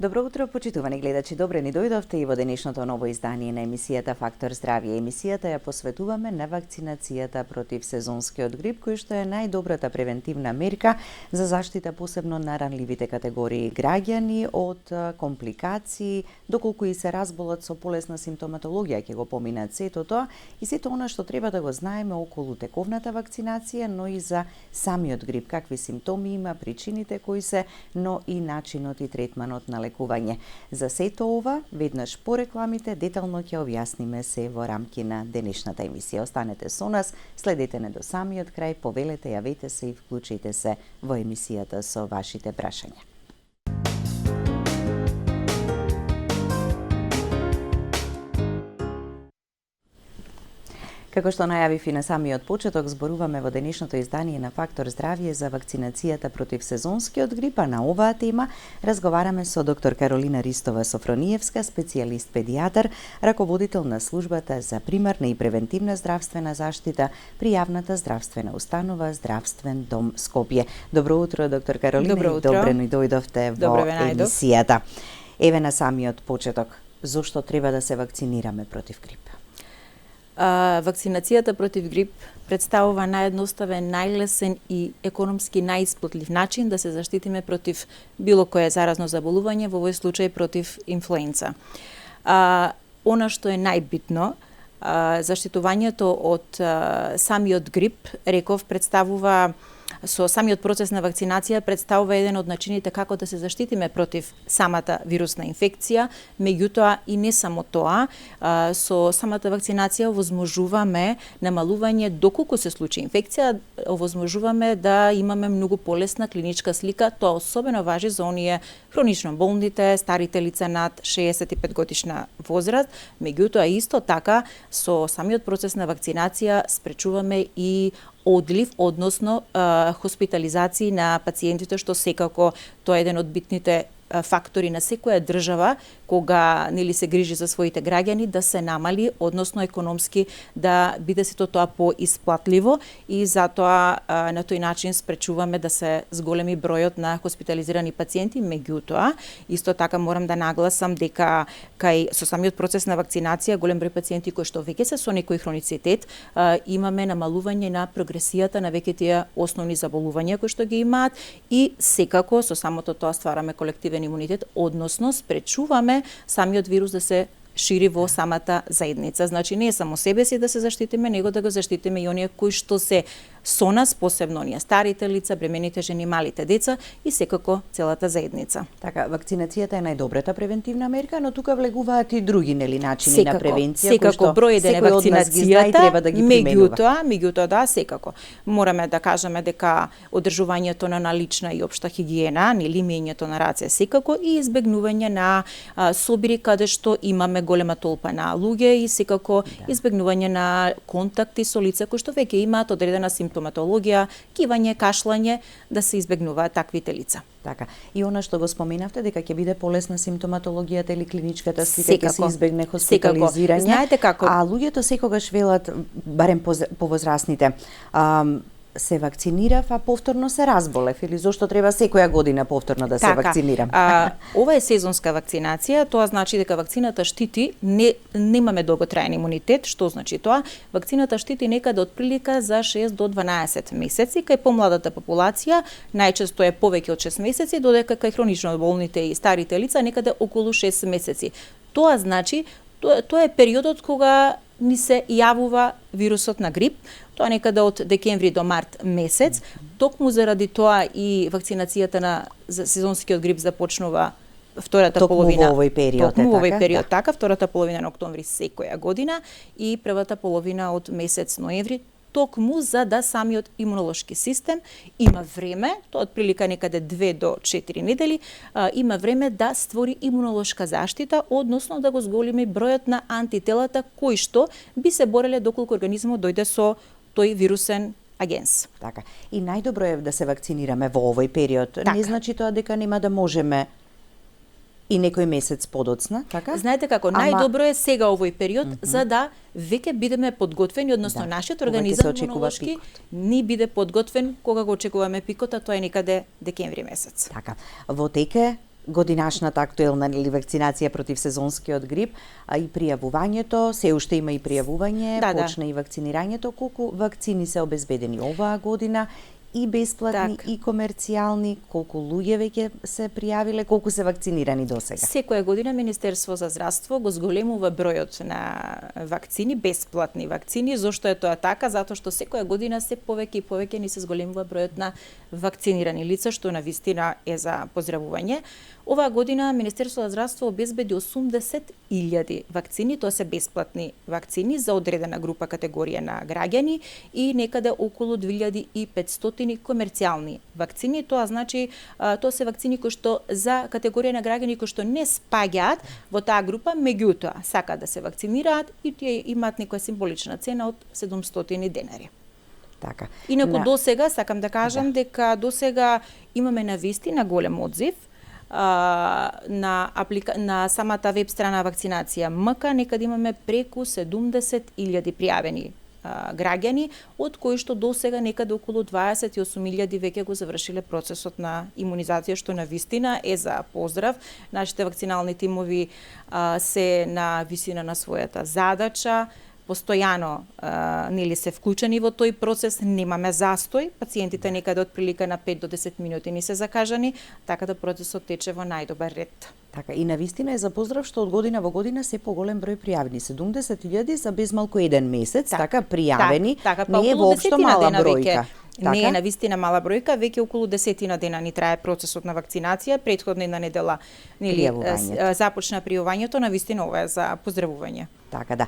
Добро утро, почитувани гледачи. Добре ни дојдовте и во денешното ново издание на емисијата Фактор здравје. Емисијата ја посветуваме на вакцинацијата против сезонскиот грип, кој што е најдобрата превентивна мерка за заштита посебно на ранливите категории граѓани од компликации, доколку и се разболат со полесна симптоматологија, ќе го поминат сето тоа и сето она што треба да го знаеме околу тековната вакцинација, но и за самиот грип, какви симптоми има, причините кои се, но и начинот и третманот на лекување. За сето ова, веднаш по рекламите, детално ќе објасниме се во рамки на денешната емисија. Останете со нас, следете не до самиот крај, повелете, јавете се и вклучите се во емисијата со вашите прашања. Како што најавив и на самиот почеток, зборуваме во денешното издание на Фактор здравје за вакцинацијата против сезонскиот грип, а на оваа тема разговараме со доктор Каролина Ристова-Софрониевска, специјалист педијатар, раководител на службата за примарна и превентивна здравствена заштита при јавната здравствена установа Здравствен дом Скопје. Добро утро, доктор Каролина. Добро утро. Добре ни дојдовте во емисијата. Еве на самиот почеток, зошто треба да се вакцинираме против грип? Вакцинацијата против грип представува наједноставен, најлесен и економски најисплатлив начин да се заштитиме против било кое заразно заболување, во овој случај против инфлуенца. Она што е најбитно, заштитувањето од самиот грип, реков, представува со самиот процес на вакцинација представува еден од начините како да се заштитиме против самата вирусна инфекција, меѓутоа и не само тоа, со самата вакцинација овозможуваме намалување доколку се случи инфекција, овозможуваме да имаме многу полесна клиничка слика, тоа особено важи за оние хронично болните, старите лица над 65 годишна возраст, меѓутоа исто така со самиот процес на вакцинација спречуваме и одлив, односно хоспитализации на пациентите, што секако тоа е еден од битните фактори на секоја држава кога нели се грижи за своите граѓани да се намали, односно економски да биде сето тоа поисплатливо и затоа на тој начин спречуваме да се зголеми бројот на хоспитализирани пациенти, меѓутоа исто така морам да нагласам дека кај со самиот процес на вакцинација голем број пациенти кои што веќе се со некој хроницитет имаме намалување на прогресијата на веќе тие основни заболувања кои што ги имаат и секако со самото тоа ствараме колективен имунитет, односно спречуваме самиот вирус да се шири во самата заедница. Значи не е само себе си да се заштитиме, него да го заштитиме и оние кои што се со нас, посебно оние старите лица, бремените жени, малите деца и секако целата заедница. Така, вакцинацијата е најдобрата превентивна мерка, но тука влегуваат и други нели начини на превенција кои што број еден е вакцинацијата, треба да ги применува. Меѓутоа да, секако. Мораме да кажеме дека одржувањето на налична и општа хигиена, нели мењето на раце секако и избегнување на собири каде што имаме голема толпа на луѓе и секако избегнување на контакти со лица кои што веќе имаат одредена симптоматологија, кивање, кашлање, да се избегнуваат таквите лица. Така. И она што го споменавте дека ќе биде полесна симптоматологијата или клиничката слика, ќе се избегне хоспитализирање. Знаете како? А луѓето секогаш велат, барем повозрасните, се вакцинирав, а повторно се разболев, или зошто треба секоја година повторно да се вакцинирам? Ова е сезонска вакцинација, тоа значи дека вакцината штити, немаме долготраен имунитет. Што значи тоа? Вакцината штити некаде од прилика за 6 до 12 месеци, кај помладата популација најчесто е повеќе од 6 месеци, додека кај хронично болните и старите лица некаде околу 6 месеци. Тоа значи, тоа е периодот кога ни се јавува вирусот на грип, тоа некаде од декември до март месец. Токму заради тоа и вакцинацијата на сезонскиот грип започнува втората половина. Во овој период, така, втората половина на октомври секоја година и првата половина од месец ноември, токму за да самиот имунолошки систем има време, тоа отприлика некаде 2 до 4 недели, има време да створи имунолошка заштита, односно да го зголеми бројот на антителата кои што би се бореле доколку организмот дојде со тој вирусен агенс. Така. И најдобро е да се вакцинираме во овој период. Така. Не значи тоа дека нема да можеме и некој месец подоцна, така? Знаете како, најдобро е сега овој период за да веќе бидеме подготвени, односно нашиот организам имунолошки ни биде подготвен кога го очекуваме пикот, а тоа е некаде декември месец. Така. Во теке годинашната актуелна вакцинација против сезонскиот грип, а и пријавувањето, се уште има и пријавување, почна и вакцинирањето. Колку вакцини се обезбедени оваа година? И бесплатни, и комерцијални, колку луѓе веќе се пријавиле, колку се вакцинирани досега? Секоја година Министерство за здравство го зголемува бројот на вакцини, бесплатни вакцини. Зошто е тоа така? Затоа што секоја година се повеќе и повеќе ни се зголемува бројот на вакцинирани лица, што навистина е за поздравување. Оваа година Министерство за здравство обезбеди 80.000 вакцини, тоа се бесплатни вакцини за одредена група категорија на граѓани и некаде околу 2500 комерцијални вакцини. Тоа значи, тоа се вакцини кои што за категорија на граѓани кои што не спаѓаат во таа група, меѓутоа сакаат да се вакцинираат и тие имаат некоја символична цена од 700 денари. Така. Инаку досега сакам да кажам дека досега имаме навистина голем одзив на самата веб страна вакцинација МК, некаде имаме преку 70.000 пријавени граѓани, од кои што досега некаде околу 28.000 веќе го завршиле процесот на имунизација, што навистина е за поздрав. Нашите вакцинални тимови се на висина на својата задача, постојано нели се вклучени во тој процес, немаме застој, пациентите некаде од прилика на 5 до 10 минути ни се закажани, така да процесот тече во најдобар ред. Така, и навистина е за поздрав што од година во година се поголем број пријавени, 70.000 за безмалку еден месец, така пријавени, не е воопшто мала бројка. Не е навистина мала бројка, веќе околу 10 дена ни трае процесот на вакцинација, претходна една недела нели започна пријавувањето, навистина ова е за поздравување. Така да.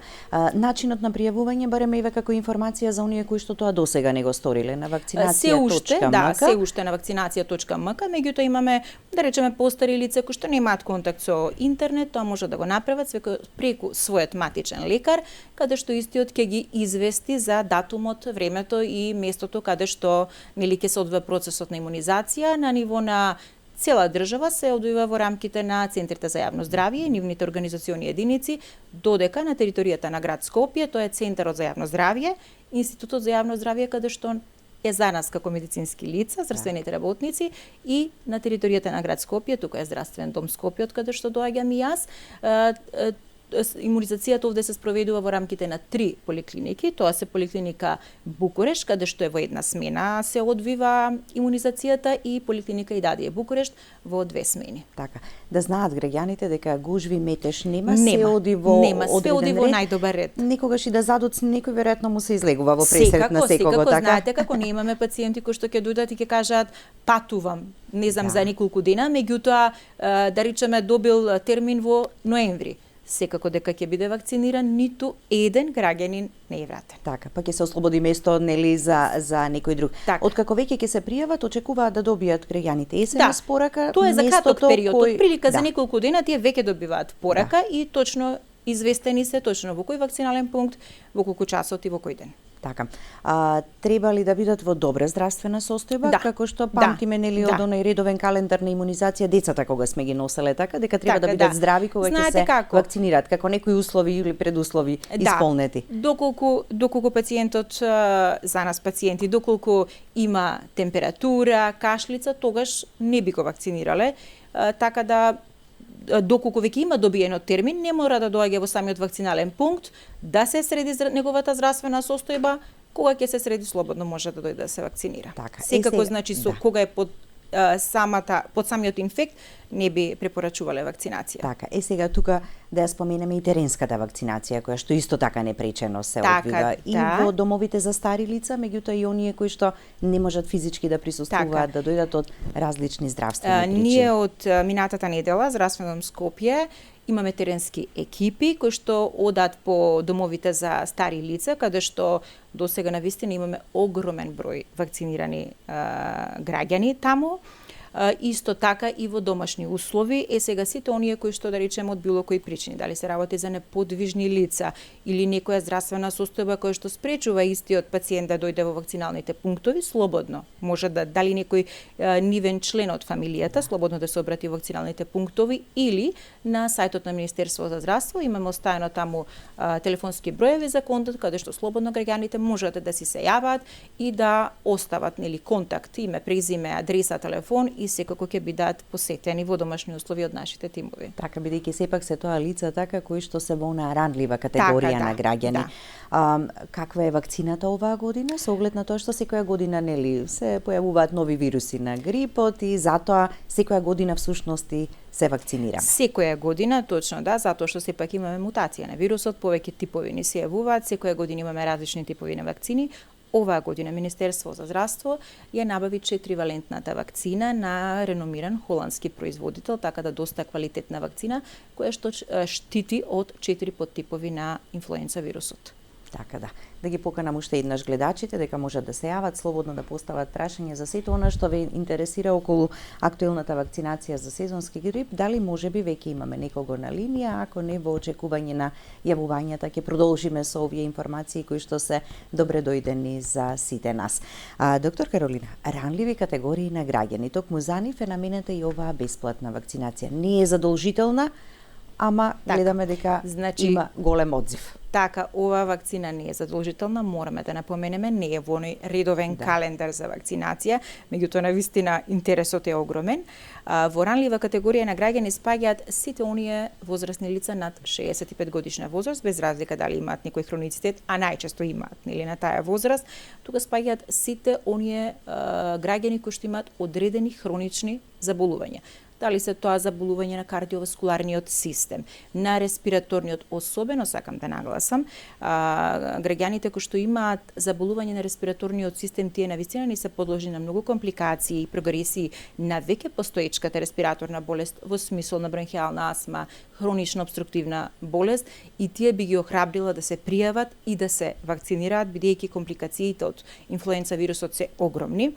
Начинот на пријавување бареме еве како информација за оние кои што тоа досега не го сториле на вакцинација.мк. Се уште на вакцинација.мк, меѓутоа имаме да речеме постари лица кои што немаат контакт со интернет, тоа може да го направат преку својот матичен лекар, каде што истиот ќе ги извести за датумот, времето и местото каде што нели ќе се одвива процесот на имунизација на ниво на цела држава се одвива во рамките на центрите за јавно здравје и нивните организациони единици, додека на територијата на град Скопје, тоа е Центарот за јавно здравје, Институтот за јавно здравје каде што е за нас како медицински лица, здравствените работници, и на територијата на град Скопје, тука е Здравствен дом Скопје, од каде што доаѓам и јас. Имунизацијата овде се спроведува во рамките на 3 поликлиники. Тоа се поликлиника Букурешт, каде што е во една смена се одвива имунизацијата, и поликлиника Идадија Букурешт во 2 смени. Така, да знаат граѓаните дека гужви, метеж нема, се оди во најдобар ред. Некогаш и да задоцне некој веројатно му се излегува во пресрет на секого, така? Знаете како не имаме пациенти кои што ќе дојдат и ќе кажат патувам, не знам за неколку дена, меѓутоа да речеме добил термин во ноември. Секако дека ќе биде вакциниран, ниту еден граѓанин не е вратен. Така, па ќе се ослободи место нели за некој друг. Так. Откако веќе ќе се пријават, очекуваат да добијат граѓаните СМС порака. Тоа е за краток период, од прилика за неколку дена тие веќе добиваат порака и точно известени се точно во кој вакцинален пункт, во колку часот и во кој ден. Така. Треба ли да бидат во добра здравствена состојба, како што памтиме нели од оној редовен календар на имунизација децата кога сме ги носеле, така дека треба да бидат здрави кога ќе се вакцинираат, како некои услови или предуслови исполнети. Доколку пациентот, за нас пациенти, доколку има температура, кашлица, тогаш не би го вакцинирале, така да доколку веќе има добиено термин, не мора да доаѓа во самиот вакцинален пункт, да се среди неговата здравствена состојба, кога ќе се среди слободно може да дојде да се вакцинира. Така. Секако значи кога е под самиот инфект не би препорачувале вакцинација. Така, сега тука да ја споменеме и теренската вакцинација, која што исто така непречено се одвива и во домовите за стари лица, меѓутоа и оние кои што не можат физички да присуствуваат, да дојдат од различни здравствени причини. Ние од минатата недела Здравствен дом Скопје имаме теренски екипи кои што одат по домовите за стари лица, каде што досега навистина имаме огромен број вакцинирани граѓани таму. Исто така и во домашни услови. Сега сите оние кои што да речеме од било кои причини, дали се работи за неподвижни лица или некоја здравствена состојба која што спречува истиот пациент да дојде во вакциналните пунктови, слободно може да, дали некој нивен член од фамилијата, слободно да се обрати во вакциналните пунктови, или на сајтот на Министерство за здравство имаме оставено таму телефонски броеви за контакт, каде што слободно граѓаните можат да си се јават и да остават нели контакт, име, презиме, адреса, телефон и и секако ќе бидат посетени во домашни услови од нашите тимови. Така, бидејќи сепак се тоа лица така кои што се во онаа ранлива категорија на граѓани. Каква е вакцината оваа година со оглед на тоа што секоја година нели се појавуваат нови вируси на грипот и затоа секоја година всушност се вакцинираме? Секоја година, точно да, затоа што сепак имаме мутација на вирусот, повеќе типови ни се јавуваат, секоја година имаме различни типови на вакцини. Оваа година Министерство за здравство ја набави 4-валентната вакцина на реномиран холандски производител, така да доста квалитетна вакцина која што штити од 4 поттипови на инфлуенца вирусот. Така да. Да ги поканам уште еднаш гледачите дека можат да се јават слободно да постават прашање за сето она што ве интересира околу актуелната вакцинација за сезонски грип. Дали можеби веќе имаме некого на линија, ако не во очекување на јавувањата ќе продолжиме со овие информации кои што се добре дојдени за сите нас. Доктор Каролина, ранливи категории на граѓани, токму за нив е наменета и оваа бесплатна вакцинација. Не е задолжителна, ама гледаме дека има голем одзив. Така, оваа вакцина не е задолжителна, мораме да напоменеме, не е во оној редовен календар за вакцинација, меѓутоа навистина интересот е огромен. Во ранлива категорија на граѓани спаѓаат сите оние возрастни лица над 65 годишна возраст, без разлика дали имаат некој хроницитет, а најчесто имаат нели на таа возраст, тука спаѓаат сите оние граѓани кои што имаат одредени хронични заболувања. Дали се тоа заболување на кардиоваскуларниот систем, на респираторниот, особено сакам да нагласам, граѓаните кои што имаат заболување на респираторниот систем, тие навистина не се подложени на многу компликации и прогресии на веќе постоечката респираторна болест во смисол на бронхијална астма, хронична обструктивна болест, и тие би ги охрабрила да се пријават и да се вакцинираат, бидејќи компликациите од инфлуенца вирусот се огромни.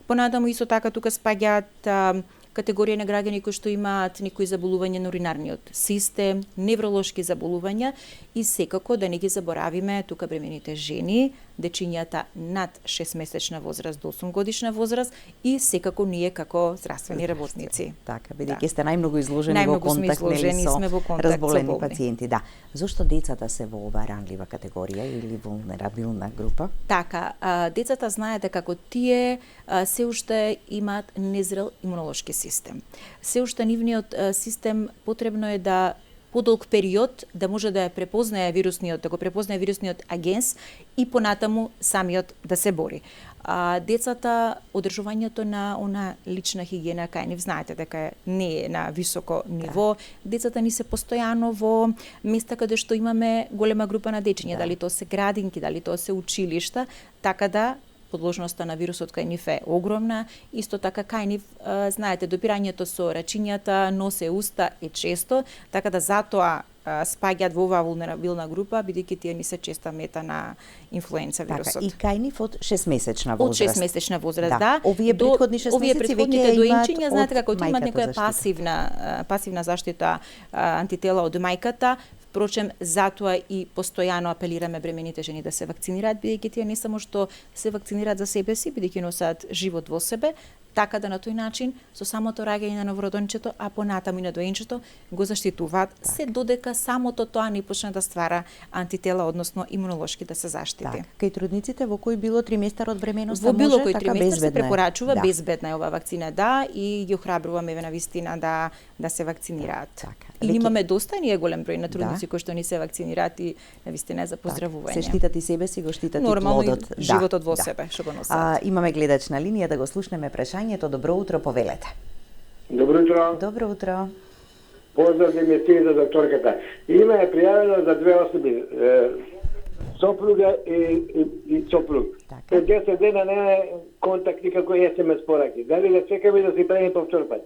Понатаму исто така тука спаѓаат категорија на граѓани кои што имаат некои заболувања на уринарниот систем, невролошки заболувања и секако да не ги заборавиме тука бремените жени, дечињата над 6-месечна возраст до 8 годишна возраст и секако ние како здравствени работници. Така, бидејќи сте најмногу изложени во контакт со разболени пациенти. Да. Зошто децата се во оваа ранлива категорија или вулнерабилна група? Така, децата знаете како тие се уште имаат незрел имунолошки систем. Се уште нивниот систем потребно е да подолг период да може да препознае вирусниот агенс и понатаму самиот да се бори. Децата, одржувањето на она лична хигиена кај нив, знаете дека не е на високо ниво. Децата ни се постојано во места каде што имаме голема група на дечиња, дали тоа се градинки, дали тоа се училишта, така да подложноста на вирусот кај нив е огромна. Исто така кај нив, знаете, допирањето со рачињата, носе, уста е често, така да затоа спаѓаат во оваа вулнерабилна група, бидејќи тие не се честа мета на инфлуенца вирусот. Така, и кај нив од 6-месечна возраст. Од 6-месечна возраст, да. Овие претходни 6 месеци веќе доинчиња, знаете како имаат некоја пасивна заштита антитела од мајката. Впрочем, затоа и постојано апелираме бремените жени да се вакцинираат, бидејќи тие не само што се вакцинираат за себе си, бидејќи носат живот во себе, така да на тој начин со самото раѓање на новороденчето, а понатаму и на доенчето го заштитуваат, се додека самото тоа не почне да ствара антитела, односно имунолошки да се заштити. Кај трудниците во кој било триместар од бременоста во било може, кој така триместар се препорачува, да. Безбедна е оваа вакцина, да, и ги охрабруваме на вистина да се вакцинираат. Така. И имаме доста ние голем број на трудници кои што не се вакцинираат и на вистина е за поздравување. Се штитат и себе си, го штитат нормално и плодот. И животот во себе, што го носат. Имаме гледач на линија, да го слушнеме прашањето. Добро утро, повелете. Добро утро. Добро утро. Поздрав да ми стига за докторката. Има е пријавено за две особи, сопруга и сопруг. Така. 10 дена не е контакт никако SMS пораки. Дали да чекаме да се прави повтор пат?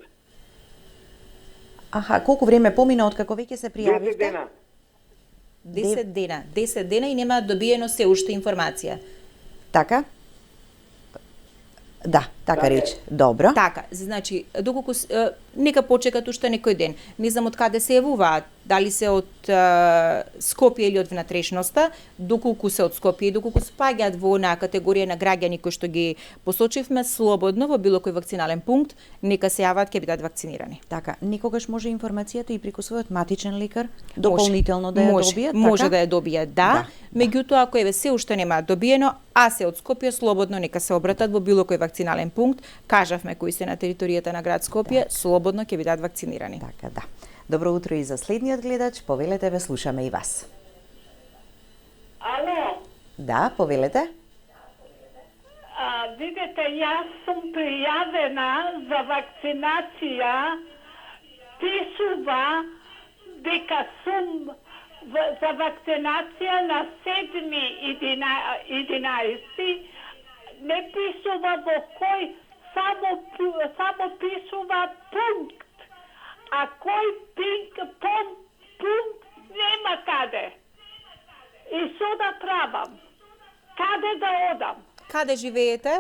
Аха, колку време помина од како веќе се пријавивте? 10 дена. 10 дена и нема добиено се уште информација. Така? Да, така рече. Добро. Така, значи, доколку нека почекат уште некој ден. Не знам од каде се јавуваат, дали се од Скопје или од внатрешноста, доколку се од Скопје и доколку спаѓаат во онаа категорија на граѓани кои што ги посочивме, слободно во било кој вакцинален пункт, нека се јават, ќе бидат вакцинирани. Така, некогаш може информацијата и преку својот матичен лекар дополнително да ја добијат, така? Може да ја добијат, да. Меѓутоа, ако се уште нема добиено, а се од Скопје, слободно нека се обратат во било кој вакцинален пункт, кажавме кои се на територијата на град Скопје, слободно ќе бидат вакцинирани. Така, да. Добро утро и за следниот гледач, повелете, ве слушаме и вас. Ало? Да, повелете. Видите, јас сум пријавена за вакцинација, пишува дека сум за вакцинација на 7.11. Не пишува во кој, само пишува пункт. А кој пункт нема каде. И што да правам? Каде да одам? Каде живеете?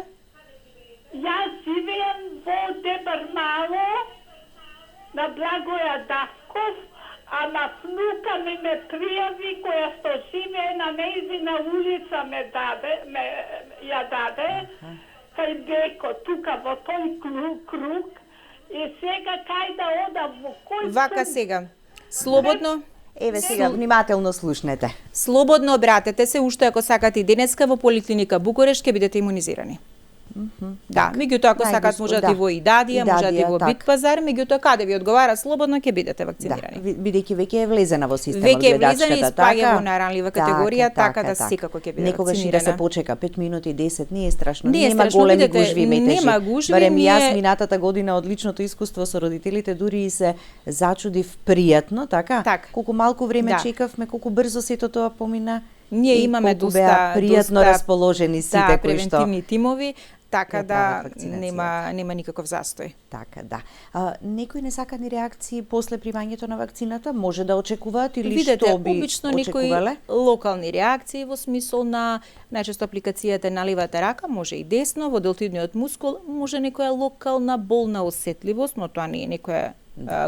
Јас живеам во Дебармало, на Благоја Дасков, а на внука ми ме пријави која што живее на нејзина улица ја даде, кај Беко, тука во тој круг, и сега кај да одам, во кој Вака сега. Слободно. Еве сега внимателно слушнете. Слободно обратете се, уште ако сакате и денеска во поликлиника Букуреш ќе бидете имунизирани. Да, меѓутоа ако сакат можат и во Идадија, можат и во Битпазар, меѓутоа каде ви одговара слободно ќе бидете вакцинирани. Да, бидејќи веќе е влезена во системот гледачката. Веќе е гледачката, влезена и спаѓа во наранлива категорија, така да секако ќе биде некогаш и да се почека 5 минути, 10, не е страшно. Не е нема страшно, големи видите, гужви метежи. нема гужви, Барем јас ние- минатата година од личното искуство со родителите дури и се зачудив пријатно, така? Колку малку време Да. чекавме, колку брзо сето тоа помина. Ние и имаме колку беа пријатно расположени сите кои што превентивни тимови, така ја да прават вакцинацијата. нема никаков застој. Така, да. Некои несакани реакции после примањето на вакцината може да очекуваат или Видете, што би обично некои очекувале? локални реакции во смисол на најчесто апликацијата на левата рака, може и десно, во делтоидниот мускул, може некоја локална болна осетливост, но тоа не е некоја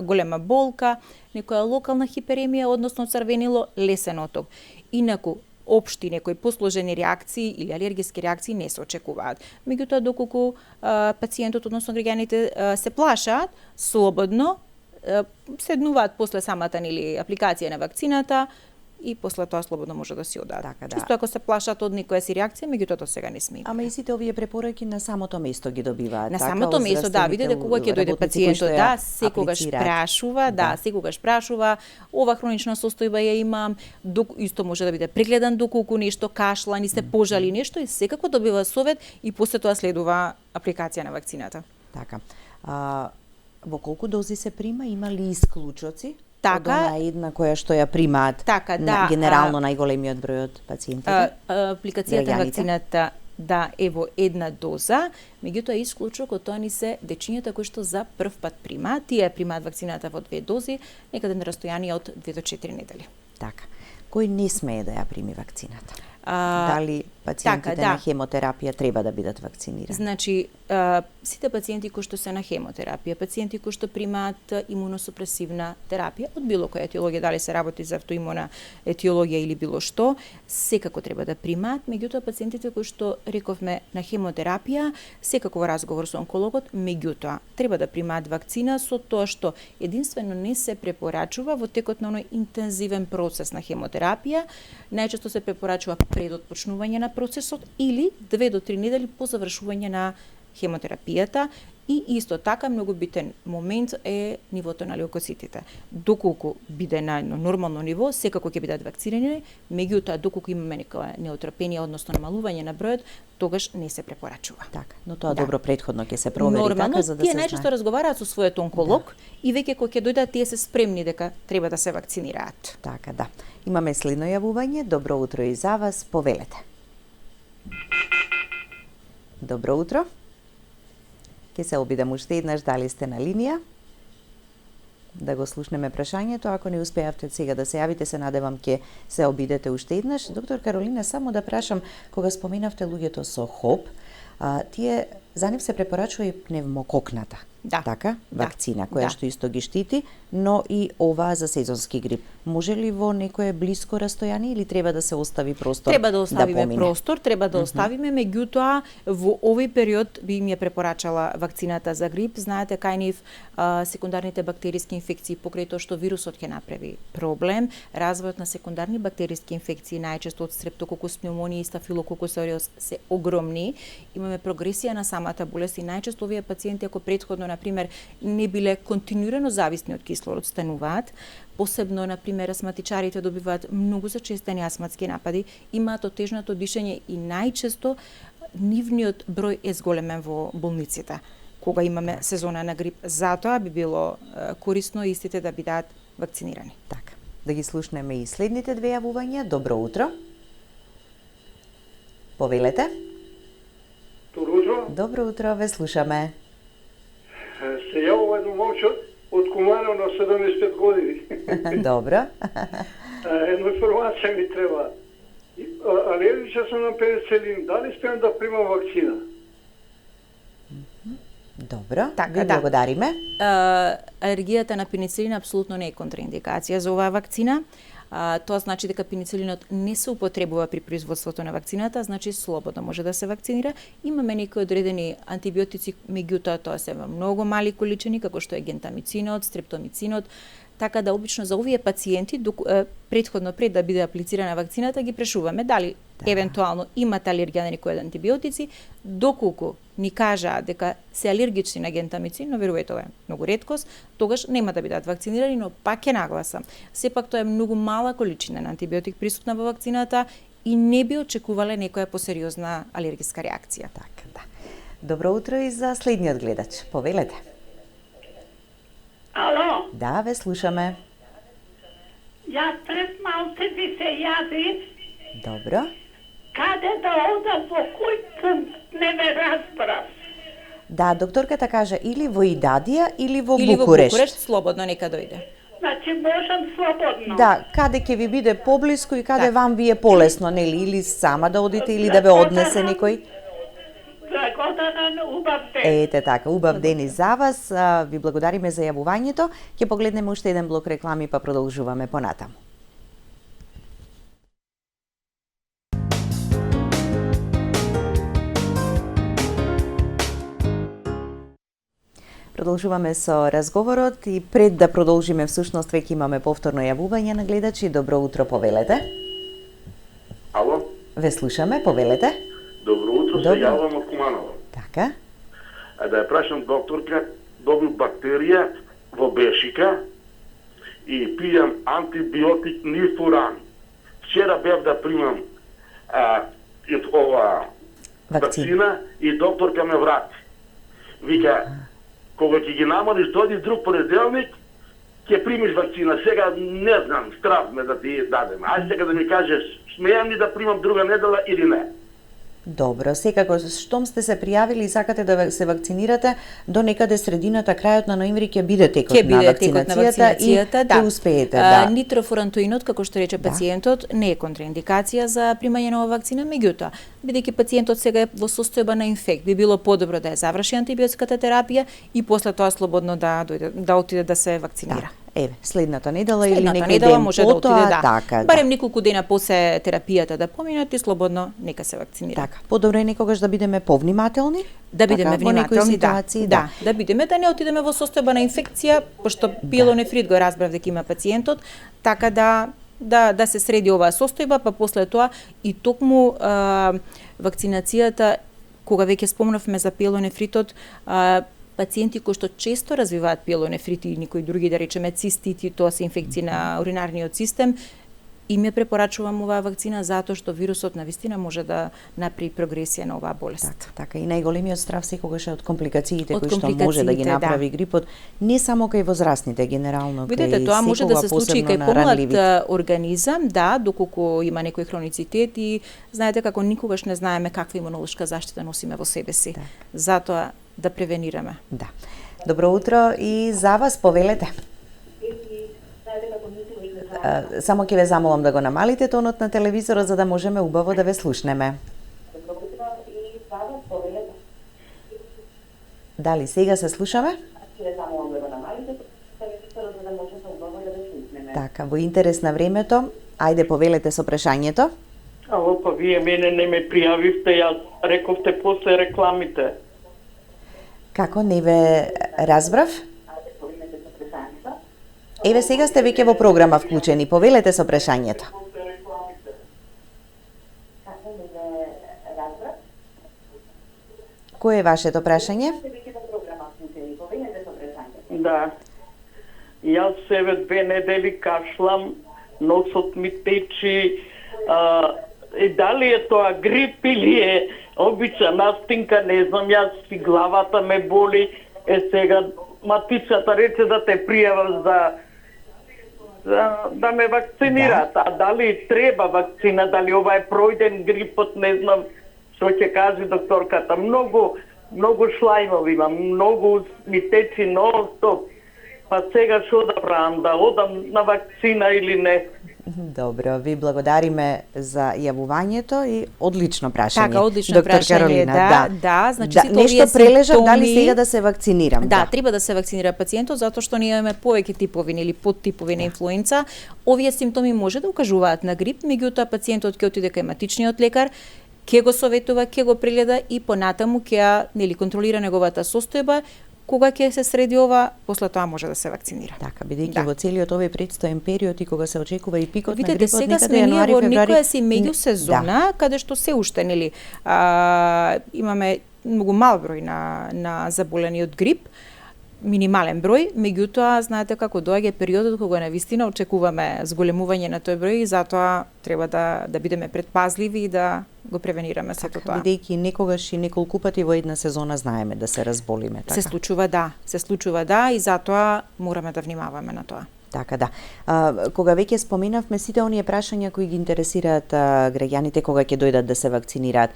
голема болка, некоја локална хиперемија, односно црвенило, лесен оток. Инаку, општи некои посложени реакции или алергиски реакции не се очекуваат. Меѓутоа, доколку пациентот, односно граѓаните се плашаат, слободно седнуваат после самата или апликација на вакцината и после тоа слободно може да си одат. Така, да. Чисто ако се плашат од некоја си реакција, меѓутоа тоа сега не сме. Ама и сите овие препораки на самото место ги добиваат. На така, самото од место, да, здравствените видите кога ќе дојде работници кои што пациентот, ја да, секогаш аплицираат. прашува, да, секогаш прашува, ова хронична состојба ја имам, исто може да биде прегледан доколку нешто кашла, ни се пожали нешто и секако добива совет и после тоа следува апликација на вакцината. Така. Во колку дози се прима, има ли исклучоци? Така, од она една која што ја примаат така, на генерално најголемиот број од пациентите? Апликацијата на вакцината да е во една доза, меѓутоа исклучок од тоа ни се дечињата кои што за прв пат примаат, тие примаат вакцината во 2 дози, некаде на растојание од 2 до 4 недели. Така. Кој не смее да ја прими вакцината? Дали пациентите така, на хемотерапија треба да бидат вакцинирани? Значи, сите пациенти кои што се на хемотерапија, пациенти кои што примаат имуносупресивна терапија, од било која етиологија, дали се работи за автоимуна етиологија или било што, секако треба да примаат, меѓутоа пациентите кои што рековме на хемотерапија, секако во разговор со онкологот, меѓутоа треба да примаат вакцина со тоа што единствено не се препорачува во текот на оној интензивен процес на хемотерапија, најчесто се препорачува пред отпочнување на процесот или 2 до 3 недели по завршување на хемотерапијата и исто така многу битен момент е нивото на леукоцитите. Доколку биде на нормално ниво, секако ќе бидат вакцинирани, меѓутоа доколку имаме некоја неотрпенија, односно намалување на бројот, тогаш не се препорачува. Така, но тоа добро претходно ќе се провери нормално, така за да тие се најчесто знае. разговараат со својот онколог и веќе кога ќе дојдат тие се спремни дека треба да се вакцинираат. Така, да. Имаме следно јавување. Добро утро и за вас. Повелете. Добро утро. Ке се обидам уште еднаш, дали сте на линија? Да го слушнеме прашањето. Ако не успеавте сега да се јавите, се надевам ке се обидете уште еднаш. Доктор Каролина, само да прашам, кога споменавте луѓето со ХОП, тие за нив се препорачува и пневмококната. Да. Така, Да. вакцина која Да. што исто ги штити, но и оваа за сезонски грип. Може ли во некое блиско растојание или треба да се остави простор? Треба да оставиме помине? простор, треба да оставиме, меѓутоа во овој период би ми ја препорачала вакцината за грип. Знаете, кај нив секундарните бактериски инфекции покрај тоа што вирусот ќе направи проблем, развојот на секундарни бактериски инфекции најчесто од стрептококус пневмонија и стафилококус ауреус се огромни. Имаме прогресија на самата болест и најчесто овие пациенти ако претходно на пример не биле континуирано зависни од кислород стануваат, посебно на пример астматичарите добиваат многу зачестени астматски напади, имаат отежнато дишење и најчесто нивниот број е зголемен во болниците кога имаме сезона на грип. Затоа би било корисно истите да бидат вакцинирани. Така. Да ги слушнеме и следните две јавувања. Добро утро. Повелете. Добро утро. Добро утро, ве слушаме. Се јавува едно момче од Куманово на 75 години. Добро. Една информација ми треба. Алергичен сум на пеницилин. Дали спеам да примам вакцина? Добро, Така, ви да. благодариме. Алергијата на пеницилин апсолутно не е контраиндикација за оваа вакцина. Тоа значи дека пеницилинот не се употребува при производството на вакцината, значи слободно може да се вакцинира. Имаме некои одредени антибиотици, меѓутоа тоа се во многу мали количини, како што е гентамицинот, стрептомицинот, така да обично за овие пациенти претходно пред да биде аплицирана вакцината ги прашуваме дали евентуално имат алергија на некои антибиотици, доколку ни кажаат дека се алергични на гентамицин, но верувајте тоа е многу реткост, тогаш нема да бидат вакцинирани, но пак ќе нагласам. Сепак тоа е многу мала количина на антибиотик присутна во вакцината и не би очекувале некоја посериозна алергиска реакција. Така, да. Добро утро и за следниот гледач. Повелете. Ало, Да, ве слушаме. јас пред малце ви се јавив Добро. каде да одам, во кој пункт, не ме разбрав. Да, докторката кажа или во Идадија или во Или во Букурешт. Букурешт слободно нека дојде. Значи можам слободно. Да, каде ќе ви биде поблиску и каде вам ви е полесно, нели? Или сама да одите или да ве однесе некој? Благодарен, убав ден. Ете така, убав ден и за вас. Ви благодариме за јавувањето. Ќе погледнеме уште еден блок реклами па продолжуваме понатаму. Продолжуваме со разговорот и пред да продолжиме всушност веќе имаме повторно јавување на гледачи. Добро утро, повелете. Ало? Ве слушаме, повелете. Добро утро, се Добро. јавам од Куманово. Така. Да ја прашам докторка, добил бактерија во бешика и пијам антибиотик нифуран. Вчера бев да примам ова вакцина и докторка ме врати. Вика, кога ќе ги намалиш дојди друг понеделник, ќе примиш вакцина. Сега не знам, страв ме да ти дадем. Ајде сега да ми кажеш, смеам ли да примам друга недела или не? Добро, секако, штом сте се пријавили и сакате да се вакцинирате, до некаде средината, крајот на ноември ќе биде текот на вакцинацијата и ќе успеете. Да. Нитрофурантоинот, како што рече пациентот, не е контраиндикација за примање на оваа вакцина, меѓутоа, бидејќи пациентот сега е во состојба на инфект, би било подобро да ја заврши антибиотската терапија и после тоа слободно да дојде, да отиде да се вакцинира. Еве, следната недела или Следната некој недела ден може да потоа, отиде, да. така, Барем неколку дена после терапијата да поминат и слободно нека се вакцинира. Така, подобро е некогаш да бидеме повнимателни. Да бидеме така, во некои внимателни, ситуации, да бидеме, да не отидеме во состојба на инфекција, пошто пиелонефрит го разбрав дека има пациентот, така да се среди оваа состојба, па после тоа и токму вакцинацијата, кога веќе спомнавме за пиелонефритот, пациенти кои што често развиваат пиелонефрити и некои други, да речеме цистити, тоа се инфекции на уринарниот систем, им ја препорачувам оваа вакцина затоа што вирусот навистина може да направи прогресија на оваа болест. Така, и најголемиот страв секогаш е од компликациите кои што може да ги направи грипот, не само кај возрастните, генерално кај Видете, тоа може да се случи кај помлад организам, да, доколку има некој хроницитет и знаете како никогаш не знаеме каква имунолошка заштита носиме во себе си. Да. Затоа да превенираме. Да. Добро утро и за вас, повелете. Само ќе ве замолам да го намалите тонот на телевизорот за да можеме убаво да ве слушнеме. Дали сега се слушаме? Така, во интерес на времето, ајде повелете со прашањето. Ало, па вие мене не ме пријавивте, јас рековте после рекламите. Како не ве разбрав? Еве сега сте веќе во програма вклучени, повелете со прашањето. Кој е вашето прашање? Да. Јас себе 2 недели кашлам, носот ми течи, дали е тоа грип или е обична настинка, не знам, јас си главата ме боли, сега матичата рече да те пријавам да ме вакцинираат, а дали треба вакцина, дали ова е пројден грипот, не знам што ќе каже докторката. Многу шлајмови имам, многу ми течи нон-стоп. Па сега што да правам, да одам на вакцина или не? Добро, ви благодариме за јавувањето и одлично прашање. Така, одлично доктор прашање, Каролина, да, значи сите овие нешто прележав, дали симптоми- сега да се вакцинирам? Да, треба да се вакцинира пациентот затоа што ние имаме повеќе типови или подтипови на инфлуенца. Овие симптоми може да укажуваат на грип, меѓутоа пациентот ќе отиде кај матичниот лекар, ќе го советува, ќе го прегледа и понатаму ќе контролира неговата состојба. Кога ќе се среди ова, после тоа може да се вакцинира. Така, бидејќи Да. во целиот овој предстоен период и кога се очекува и пикот на Видете, грипот, сега некаде сме ние јануари, во февруари. некоја си меѓусезона, каде што се уште, имаме многу мал број на заболени од грип, минимален број, меѓутоа, знаете како доаѓа периодот кога навистина очекуваме зголемување на тој број и затоа треба да бидеме предпазливи и да го превенираме сето Така, тоа. бидејќи некогаш и неколку пати во една сезона знаеме да се разболиме. Така. Се случува да и затоа мораме да внимаваме на тоа. Така да. Кога веќе споменавме сите оние прашања кои ги интересираат граѓаните кога ќе дојдат да се вакцинираат.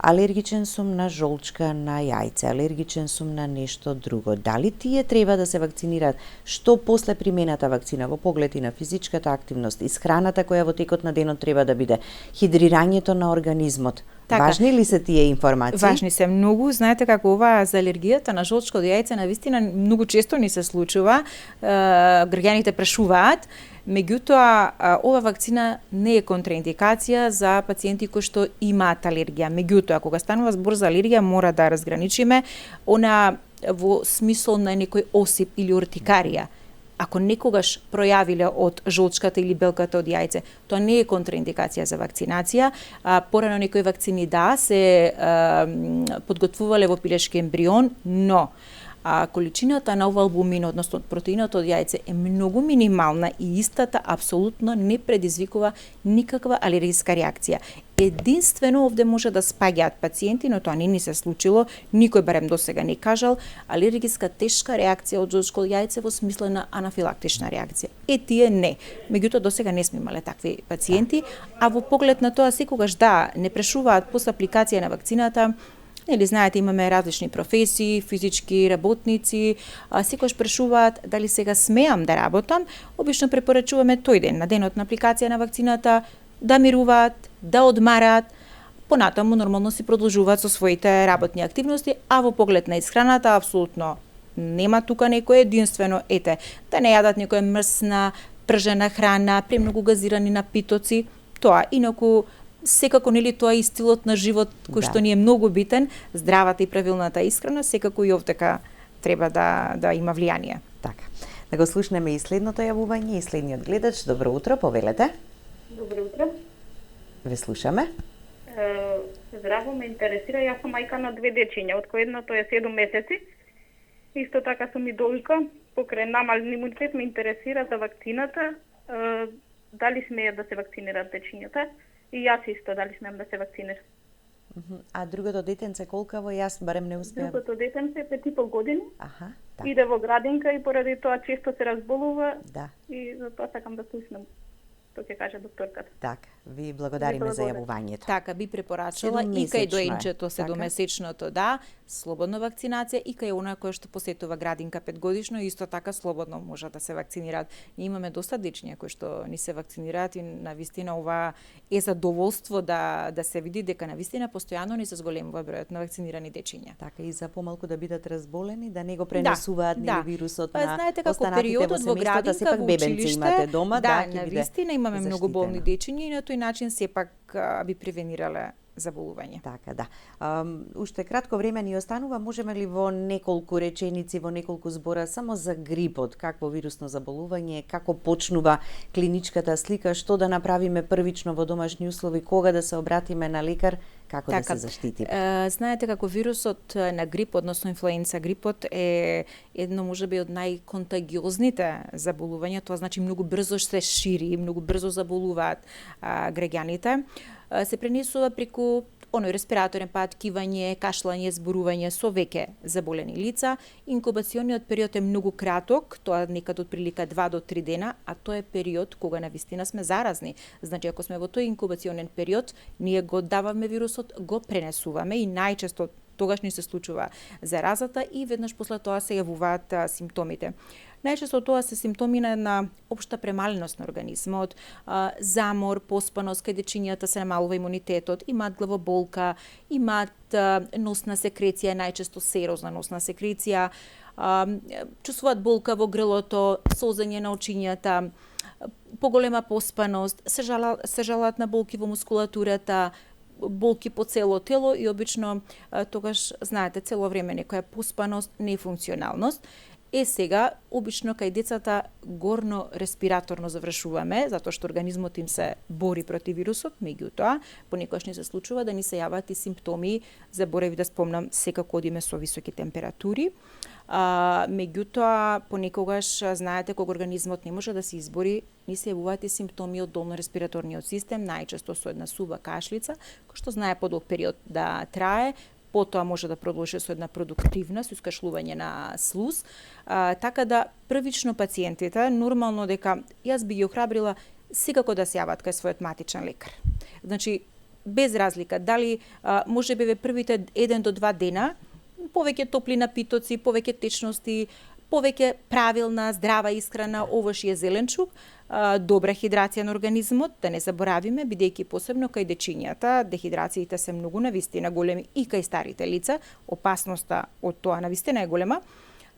Алергичен сум на жолчка на јајце, алергичен сум на нешто друго. Дали тие треба да се вакцинираат? Што после примената вакцина во поглед и на физичката активност, исхраната која во текот на денот треба да биде, хидрирањето на организмот? Така. Важни ли се тие информации? Важни се многу, знаете како ова за алергијата на жолчко од јајце навистина многу често ни се случува, граѓаните прашуваат, меѓутоа ова вакцина не е контраиндикација за пациенти кои што имаат алергија. Меѓутоа, кога станува збор за алергија, мора да разграничиме она во смисол на некој осип или уртикарија. Ако некогаш пројавиле од жолчката или белката од јајце, тоа не е контраиндикација за вакцинација. Порано некои вакцини се подготвувале во пилешки ембрион, но количината на ова албумин, односно протеинот од јајце, е многу минимална и истата апсолутно не предизвикува никаква алергиска реакција. Единствено овде може да спаѓаат пациенти, но тоа не ни се случило, никој барем досега не кажал, алергиска тешка реакција од жолчко од јајце во смисла на анафилактична реакција. Тие не. Меѓутоа досега не сме имале такви пациенти, а во поглед на тоа секогаш не прешуваат после апликација на вакцината. Или знаете, имаме различни професии, физички работници, секогаш прашуваат дали сега смеам да работам. Обично препорачуваме тој ден, на денот на апликација на вакцината, да мируваат, да одмараат, понатаму нормално си продолжуваат со своите работни активности, а во поглед на исхраната апсолутно нема тука некој единствено, да не јадат некоја мрсна, пржена храна, премногу газирани напитоци, тоа инаку секако нели тоа е стилот на живот кој што ни е многу битен, здравата и правилната исхрана, секако и овдека треба да има влијание. Така. Да го слушнеме и следното јавување и следниот гледач. Добро утро, повелете. Добро утро. Ве слушаме. Здраво, ме интересира. Јас сум мајка на 2 дечиња, од кои едното е 7 месеци. Исто така сум и довика. Покрај намален имунитет ме интересира за вакцината. Дали смеат да се вакцинираат дечињата? И јас исто, дали смеам да се вакцинирам. А другото детенце колкаво? Јас барем не успеам. Другото детенце е 5,5 години. Аха, да. Иде во градинка и поради тоа често се разболува. Да. И затоа сакам да слушнам. што ќе каже докторката. Така, ви благодариме за јавувањето. Така, би препорачала и кај Седуммесечно е, доенчето, седумесечното, да, слободно вакцинација, и кај она кој што посетува градинка 5 годишно, исто така слободно може да се вакцинираат. Ние имаме доста дечиња кои што ни се вакцинираат и навистина ова е задоволство да се види дека навистина постојано ни се зголемува бројот на вакцинирани дечиња. Така и за помалку да бидат разболени, да не го пренесуваат вирусот на знаете како останатите во периодот во семејството, градинка, сепак во бебенци училиште, имате дома, ќе биде навистина имаме многу болни заштитено. дечиња и на тој начин сепак би превенирале заболување. Така, да. Уште кратко време ни останува, можеме ли во неколку реченици, во неколку збора само за грипот, какво вирусно заболување, како почнува клиничката слика, што да направиме првично во домашни услови, кога да се обратиме на лекар, како да се заштитиме? Знаете како вирусот на грип, односно инфлуенца грипот е едно можеби од најконтагиозните заболувања, тоа значи многу брзо се шири, многу брзо заболуваат граѓаните. Се пренесува преку оној респираторен пат, кивање, кашлање, зборување со веќе заболени лица. Инкубациониот период е многу краток, тоа некад од прилика 2 до 3 дена, а тоа е период кога навистина сме заразни. Значи, ако сме во тој инкубационен период, ние го даваме вирусот, го пренесуваме и најчесто тогаш ни се случува заразата и веднаш после тоа се јавуваат симптомите. Најчесто тоа се симптоми на општа премаленост на организмот, замор, поспаност, кај дечињата се намалува имунитетот, имаат главоболка, имаат носна секреција, најчесто серозна носна секреција, чувствуваат болка во грлото, солзење на очињата, поголема поспаност, се жалат на болки во мускулатурата, болки по цело тело и обично тогаш, знаете, цело време некоја поспаност, нефункционалност. Сега, обично кај децата горно респираторно завршуваме, затоа што организмот им се бори против вирусот, меѓутоа, понекогаш ни се случува да ни се јават и симптоми, заборави да спомнам, секако одиме со високи температури, меѓутоа, понекогаш, знаете, кога организмот не може да се избори, ни се јавуваат и симптоми од долно-респираторниот систем, најчесто со една сува кашлица, кој што знае подолг период да трае, потоа може да продолжи со една продуктивна, со искашлување на слуз. Така да, првично пациентите, нормално дека јас би ги охрабрила секако да се јават кај својот матичен лекар. Значи, без разлика, дали може би првите 1 до 2 дена, повеќе топли напитоци, повеќе течности, повеќе правилна, здрава исхрана, овош и зеленчук, добра хидрација на организмот, да не заборавиме, бидејќи посебно кај дечињата, дехидрациите се многу навистина големи и кај старите лица, опасноста од тоа навистина е голема,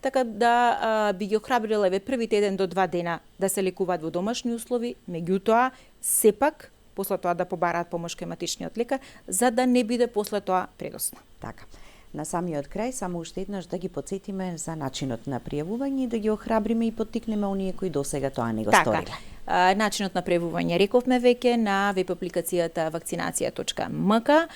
така да би ги охрабрила првите 1 до 2 дена да се лекуваат во домашни услови, меѓутоа, сепак, после тоа да побараат помош кај матичниот лекар, за да не биде после тоа предосно. Така. На самиот крај, само уште еднаш да ги потсетиме за начинот на пријавување и да ги охрабриме и поттикнеме оние кои досега тоа не го сториле. Начинот на пријавување рековме веќе на веб апликацијата vakcinacija.mk,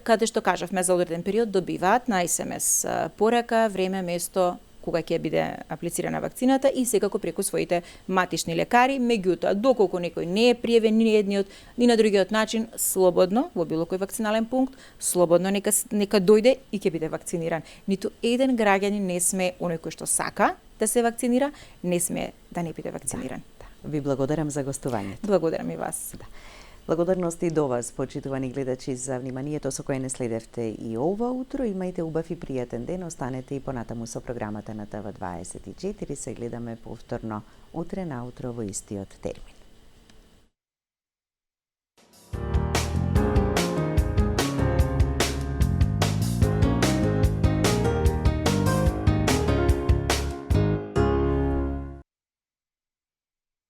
каде што кажавме за одреден период добиваат на SMS порака, време, место, кога ќе биде аплицирана вакцината и секако преку своите матични лекари. Меѓутоа, доколку некој не е пријавен ни едниот, ни на другиот начин, слободно, во било кој вакцинален пункт, слободно нека дојде и ќе биде вакциниран. Ниту еден граѓанин не сме, оној кој што сака да се вакцинира, не сме да не биде вакциниран. Да. Ви благодарам за гостувањето. Благодарам и вас. Да. Благодарности и до вас, почитувани гледачи, за вниманието со кое не следевте и ова утро. Имајте убав и пријатен ден, останете и понатаму со програмата на ТВ24. Се гледаме повторно утре наутро во истиот термин.